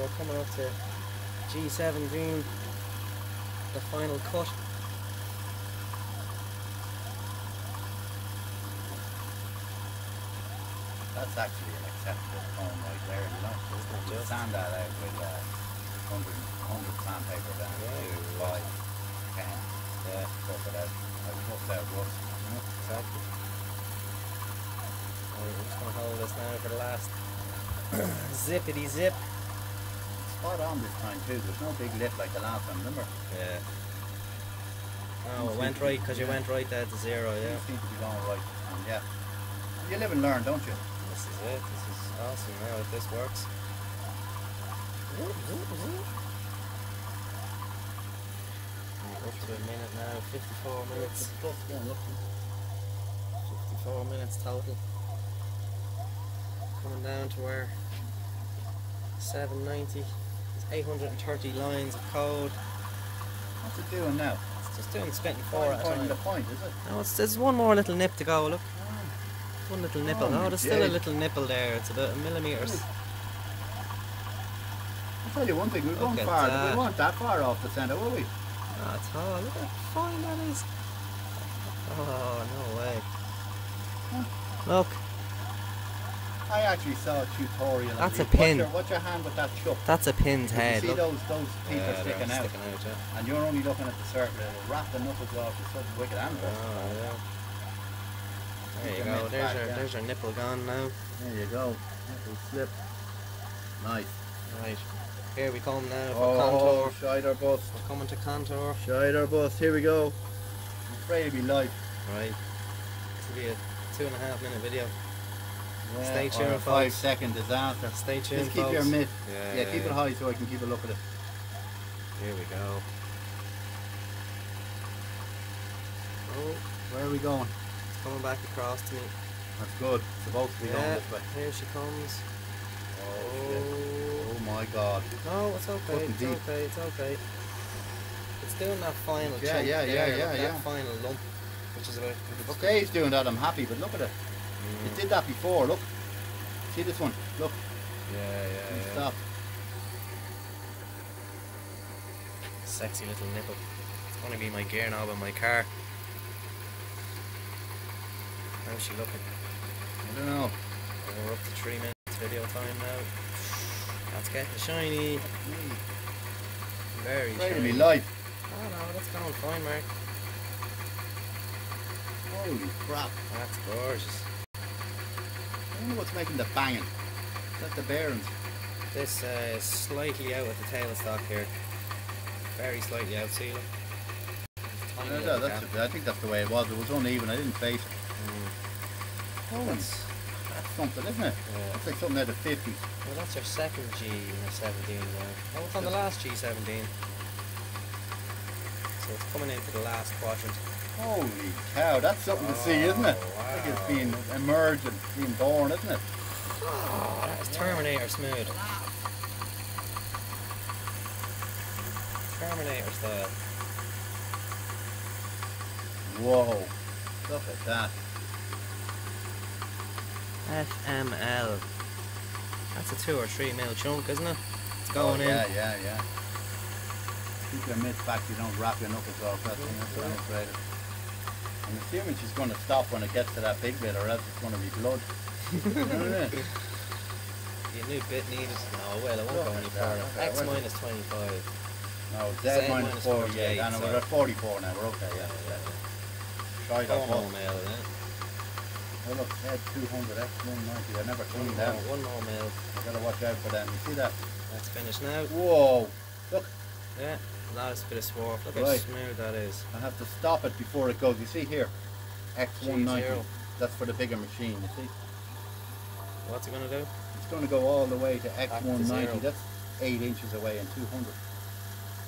we're coming up to G17, the final cut. That's actually an acceptable cone right there, you know. Just sand that out with 100 sandpaper down to 5, 10. Yeah, tough it out. Like rough out rust, you know. Exactly. We're just going to hold this now for the last zippity zip. Spot on this time too, there's no big lip like the last time, remember? Yeah. Oh, it went right because you went right there to 0, yeah. You seem to be going right this time, yeah. You live and learn, don't you? This is it. This is awesome now if this works. Up to a minute now, 54 minutes. 54 minutes total. Coming down to where 790. There's 830 lines of code. What's it doing now? It's just doing splitting 4 at a time. The point, is it? No, there's one more little nip to go, look. One little nipple. Oh, there's still a little nipple there. It's about 1 millimetres. I'll tell you one thing, we weren't far. We weren't that far off the centre, were we? Not at all. Look how fine that is. Oh, no way. Huh? Look. I actually saw a tutorial. That's a pin. Watch your hand with that chuck. That's a pin's head. You see those teeth are sticking out. Yeah. And you're only looking at the circle. It'll wrap the knuckles off. It's such a wicked angle. Oh, yeah. There you go. There's your nipple gone now. There you go. Nipple slip. Nice. Right. Here we come now for contour. Shider bust. We're coming to contour. Shider bust. Here we go. I'm afraid to be live. Right. This will be a 2.5 minute video. Yeah, stay tuned, or a 5-second disaster. Stay tuned, just keep folks. your mid. Yeah, keep it high so I can keep a look at it. Here we go. Oh, where are we going? It's coming back across to me. That's good. It's supposed to be going this way. Here she comes. Oh my god. No, it's okay. It's okay. It's okay. It's doing that final chunk that final lump, which is about. Okay, it's doing that. I'm happy, but look at it. It did that before. Look. See this one? Look. Yeah. Stop. Sexy little nipple. It's going to be my gear knob in my car. How's she looking? I don't know. We're up to 3 minutes video time now. That's getting shiny. Very shiny. Ready to be live. Oh no, that's going fine, Mark. Holy crap. That's gorgeous. I wonder what's making the banging. Is that the bearings? This is slightly out with the tailstock here. Very slightly out, see, look. I think that's the way it was. It was uneven. I didn't face it. Oh, that's something, isn't it? Yeah. It's like something out of 50. Well, that's your second G17 now. Oh, it's on the last G17. So it's coming into the last quadrant. Holy cow, that's something to see, isn't it? Wow. I think it's being emergent, being born, isn't it? Oh, that is Terminator smooth. Terminator style. Whoa, look at that. FML. That's a 2 or 3 mil chunk, isn't it? It's going in. Yeah. Keep your mitts back, you don't wrap your knuckles off that thing. That's what I'm afraid of. I'm assuming she's going to stop when it gets to that big bit, or else it's going to be blood. You new bit needed. No, well, it won't go any further. X minus 25. No, Z minus 48, and we're at 44 now. We're okay, yeah. Try that 4 mil, yeah. Oh look, Z 200, X 190. I never cleaned them. 1 more mil. I gotta watch out for them. You see that? That's finished now. Whoa! Look. Yeah, last bit of swarf. Look how smooth that is. I have to stop it before it goes. You see here? X190. G0. That's for the bigger machine, you see? What's it going to do? It's going to go all the way to X190. To That's 8 inches away and 200.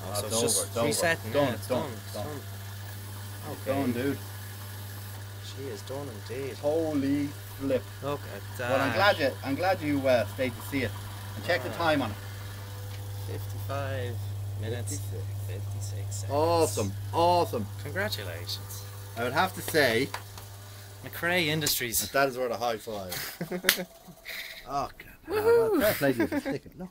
Oh, so it's it's just resetting. It's done. Okay. It's done, dude. She is done indeed. Holy flip. Look at that. Well, I'm glad you stayed to see it. And check the time on it. 55 minutes. 56 seconds. Awesome. Congratulations. I would have to say, McRae Industries. that is worth a high five. Oh, God. Fair play to you for sticking. Look.